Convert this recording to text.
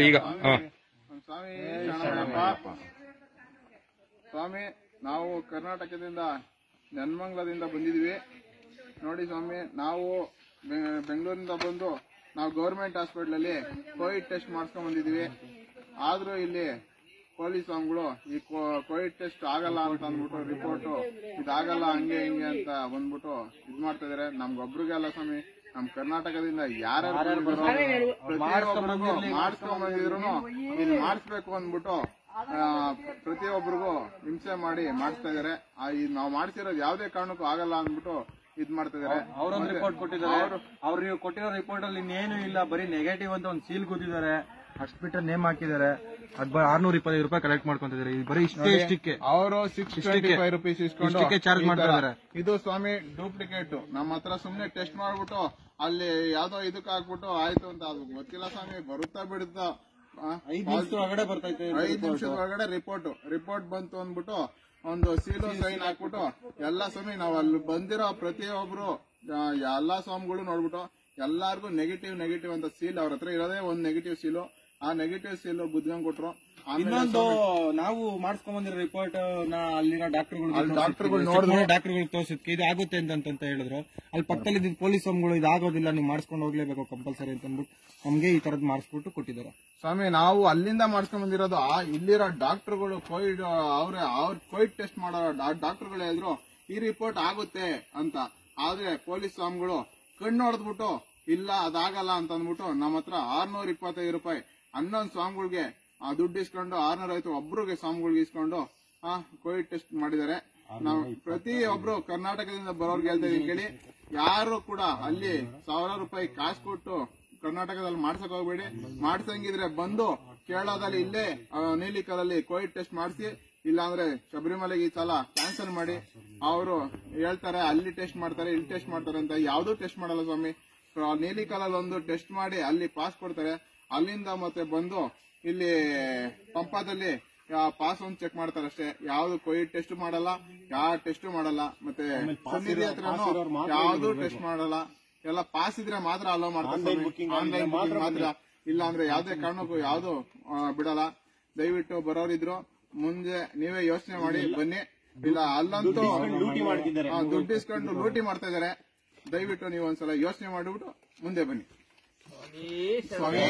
ಈಗ ಸ್ವಾಮಿ, ನಾವು ಕರ್ನಾಟಕದಿಂದ ನೆನ್ಮಂಗ್ಲದಿಂದ ಬಂದಿದ್ವಿ ನೋಡಿ ಸ್ವಾಮಿ. ನಾವು ಬೆಂಗಳೂರಿಂದ ಬಂದು ನಾವು ಗೌರ್ಮೆಂಟ್ ಹಾಸ್ಪಿಟಲ್ ಕೋವಿಡ್ ಟೆಸ್ಟ್ ಮಾಡಿಸ್ಕೊಂಡ್ ಬಂದಿದ್ವಿ. ಆದ್ರೂ ಇಲ್ಲಿ ಪೊಲೀಸ್ ಸ್ವಾಮಿಗಳು ಈ ಕೋವಿಡ್ ಟೆಸ್ಟ್ ಆಗಲ್ಲ ಅಂತ ಅಂದ್ಬಿಟ್ಟು ರಿಪೋರ್ಟ್ ಇದಾಗಲ್ಲ ಹಂಗೆ ಹಿಂಗೆ ಅಂತ ಬಂದ್ಬಿಟ್ಟು ಇದ್ ಮಾಡ್ತಾ ಇದಾರೆ. ನಮ್ಗೊಬ್ರಿಗೆಲ್ಲ ಸ್ವಾಮಿ, ನಮ್ ಕರ್ನಾಟಕದಿಂದ ಯಾರ್ಯಾರು ಪ್ರತಿಯೊಬ್ಬರಿಗೂ ಮಾಡಿಸ್ಕೊಂಡ್ ಬಂದಿದ್ರು ಇದು ಮಾಡಿಸ್ಬೇಕು ಅಂದ್ಬಿಟ್ಟು ಪ್ರತಿಯೊಬ್ಬರಿಗೂ ಹಿಂಸೆ ಮಾಡಿ ಮಾಡಿಸ್ತಾ ಇದಾರೆ. ನಾವು ಮಾಡ್ತಿರೋದು ಯಾವ್ದೇ ಕಾರಣಕ್ಕೂ ಆಗಲ್ಲ ಅಂದ್ಬಿಟ್ಟು ಇದ್ ಮಾಡ್ತಾ ಇದಾರೆ. ಅವರೊಂದು ರಿಪೋರ್ಟ್ ಕೊಟ್ಟಿದ್ದಾರೆ. ಅವ್ರು ನೀವು ಕೊಟ್ಟಿರೋ ರಿಪೋರ್ಟ್ ಅಲ್ಲಿ ಇನ್ನೇನು ಇಲ್ಲ, ಬರೀ ನೆಗೆಟಿವ್ ಅಂತ ಒಂದು ಸೀಲ್ ಕೂತಿದ್ದಾರೆ. ಅಷ್ಟು ಬಿಟ್ಟರೆ ನೇಮ್ ಹಾಕಿದ್ದಾರೆ. ಅದ್ 625 ರೂಪಾಯಿ ಕಲೆಕ್ಟ್ ಮಾಡ್ಕೊಂತಿದ್ದಾರೆ. ಬರೀ ಇಷ್ಟಕ್ಕೆ ಅವರು 625 ರೂಪೀಸ್ ಇಸ್ಕೊಂಡು ಚಾರ್ಜ್ ಮಾಡ್ತಾ ಇದಾರೆ. ಇದು ಸ್ವಾಮಿ ಡೂಪ್ಲಿಕೇಟ್. ನಮ್ಮ ಹತ್ರ ಸುಮ್ನೆ ಟೆಸ್ಟ್ ಮಾಡ್ಬಿಟ್ಟು ಅಲ್ಲಿ ಯಾವ್ದೋ ಇದಕ್ಕೆ ಹಾಕ್ಬಿಟ್ಟು ಆಯ್ತು ಅಂತ ಅದು ಗೊತ್ತಿಲ್ಲ ಸ್ವಾಮಿ. ಬರುತ್ತಾ ಬಿಡುತ್ತಾ 5 ನಿಮಿಷದ ಒಳಗಡೆ ಬರ್ತೈತೆ. 5 ನಿಮಿಷದ ಒಳಗಡೆ ರಿಪೋರ್ಟ್ ಬಂತು ಅಂದ್ಬಿಟ್ಟು ಒಂದು ಸೀಲು ಸೈನ್ ಹಾಕ್ಬಿಟ್ಟು ಎಲ್ಲ ಸ್ವಾಮಿ ನಾವು ಅಲ್ಲಿ ಬಂದಿರೋ ಪ್ರತಿಯೊಬ್ರು ಎಲ್ಲಾ ಸ್ವಾಮಿಗಳು ನೋಡ್ಬಿಟ್ಟು ಎಲ್ಲಾರ್ಗು ನೆಗೆಟಿವ್ ಅಂತ ಸೀಲ್ ಅವ್ರ ಹತ್ರ ಇರೋದೇ ಒಂದು ನೆಗೆಟಿವ್ ಸೀಲು. ಆ ನೆಗೆಟಿವ್ ಸೀಲ್ ಬುದ್ಧಂಗ್ ಕೊಟ್ರು. ಇನ್ನೊಂದು ನಾವು ಮಾಡಿಸ್ಕೊಂಡ್ ಬಂದಿರೋ ರಿಪೋರ್ಟ್ ಅಲ್ಲಿನ ಡಾಕ್ಟರ್ಗಳು ತೋರಿಸಿದ್ಕೆ ಇದು ಆಗುತ್ತೆ ಅಂತ ಹೇಳಿದ್ರು. ಅಲ್ಲಿ ಪಕ್ಕದಲ್ಲಿ ಪೊಲೀಸ್ ಸ್ವಾಮಿಗಳು ಇದಾಗೋದಿಲ್ಲ, ನೀವು ಮಾಡಿಸ್ಕೊಂಡು ಹೋಗ್ಲೇಬೇಕು ಕಂಪಲ್ಸರಿ ಅಂತ ಅಂದ್ಬಿಟ್ಟು ನಮ್ಗೆ ಈ ತರದ್ ಮಾಡಿಸ್ಬಿಟ್ಟು ಕೊಟ್ಟಿದ್ದಾರೆ. ಸ್ವಾಮಿ, ನಾವು ಅಲ್ಲಿಂದ ಮಾಡಿಸ್ಕೊಂಡ್ ಬಂದಿರೋದು. ಇಲ್ಲಿರೋ ಡಾಕ್ಟರ್ಗಳು ಕೋವಿಡ್ ಅವ್ರ ಕೋವಿಡ್ ಟೆಸ್ಟ್ ಮಾಡೋ ಡಾಕ್ಟರ್ಗಳು ಹೇಳಿದ್ರು ಈ ರಿಪೋರ್ಟ್ ಆಗುತ್ತೆ ಅಂತ. ಆದ್ರೆ ಪೊಲೀಸ್ ಸ್ವಾಮಿಗಳು ಕಣ್ಣು ಹೊಡೆದ್ಬಿಟ್ಟು ಇಲ್ಲ ಅದಾಗಲ್ಲ ಅಂತ ಅಂದ್ಬಿಟ್ಟು ನಮ್ಮ ಹತ್ರ 625 ರೂಪಾಯಿ 11 ಸ್ವಾಮಿಗಳಿಗೆ ದುಡ್ಡು ಇಸ್ಕೊಂಡು 650 ಒಬ್ರಿಗೆ ಸ್ವಾಮಿಗಳಿಗೆ ಇಸ್ಕೊಂಡು ಕೋವಿಡ್ ಟೆಸ್ಟ್ ಮಾಡಿದ್ದಾರೆ. ನಾವು ಪ್ರತಿಯೊಬ್ರು ಕರ್ನಾಟಕದಿಂದ ಬರೋರ್ಗೆ ಹೇಳ್ತಾ ಇದೀನಿ ಕೇಳಿ, ಯಾರು ಕೂಡ ಅಲ್ಲಿ 1000 ರೂಪಾಯಿ ಕಾಸು ಕೊಟ್ಟು ಕರ್ನಾಟಕದಲ್ಲಿ ಮಾಡ್ಸಕ್ ಹೋಗ್ಬೇಡಿ. ಮಾಡ್ಸಂಗಿದ್ರೆ ಬಂದು ಕೇರಳದಲ್ಲಿ ಇಲ್ಲೇ ನೀಲಿಕಲಲ್ಲಿ ಕೋವಿಡ್ ಟೆಸ್ಟ್ ಮಾಡಿಸಿ, ಇಲ್ಲಾಂದ್ರೆ ಶಬರಿಮಲೆಗೆ ಈ ಸಲ ಕ್ಯಾನ್ಸಲ್ ಮಾಡಿ. ಅವರು ಹೇಳ್ತಾರೆ ಅಲ್ಲಿ ಟೆಸ್ಟ್ ಮಾಡ್ತಾರೆ ಇಲ್ಲಿ ಟೆಸ್ಟ್ ಮಾಡ್ತಾರೆ ಅಂತ. ಯಾವ್ದು ಟೆಸ್ಟ್ ಮಾಡಲ್ಲ ಸ್ವಾಮಿ. ನೀಲಿಕಲಲ್ಲಿ ಒಂದು ಟೆಸ್ಟ್ ಮಾಡಿ ಅಲ್ಲಿ ಪಾಸ್ ಕೊಡ್ತಾರೆ. ಅಲ್ಲಿಂದ ಮತ್ತೆ ಬಂದು ಇಲ್ಲಿ ಪಂಪಾದಲ್ಲಿ ಪಾಸ್ ಒಂದು ಚೆಕ್ ಮಾಡ್ತಾರೆ ಅಷ್ಟೇ. ಯಾವ್ದು ಕೋವಿಡ್ ಟೆಸ್ಟ್ ಮಾಡಲ್ಲ, ಯಾವ ಟೆಸ್ಟ್ ಮಾಡಲ್ಲ. ಮತ್ತೆ ಸನ್ನಿಧಿ ಹತ್ರನು ಯಾವ್ದು ಟೆಸ್ಟ್ ಮಾಡಲ್ಲ. ಎಲ್ಲ ಪಾಸ್ ಇದ್ರೆ ಮಾತ್ರ ಅಲೋ ಮಾಡ್ತಾರೆ. ಆನ್ಲೈನ್ ಬುಕಿಂಗ್ ಮಾತ್ರ, ಇಲ್ಲ ಅಂದ್ರೆ ಯಾವ್ದೇ ಕಾರಣಕ್ಕೂ ಯಾವ್ದು ಬಿಡಲ್ಲ. ದಯವಿಟ್ಟು ಬರೋರಿದ್ರು ಮುಂದೆ ನೀವೇ ಯೋಚನೆ ಮಾಡಿ ಬನ್ನಿ. ಇಲ್ಲ ಅಲ್ಲಂತೂ ದುಡ್ಡು ಇಸ್ಕೊಂಡು ಲೂಟಿ ಮಾಡ್ತಾ ಇದಾರೆ. ದಯವಿಟ್ಟು ನೀವು ಒಂದ್ಸಲ ಯೋಚನೆ ಮಾಡಿಬಿಟ್ಟು ಮುಂದೆ ಬನ್ನಿ. ಸ್ವಾಮಿ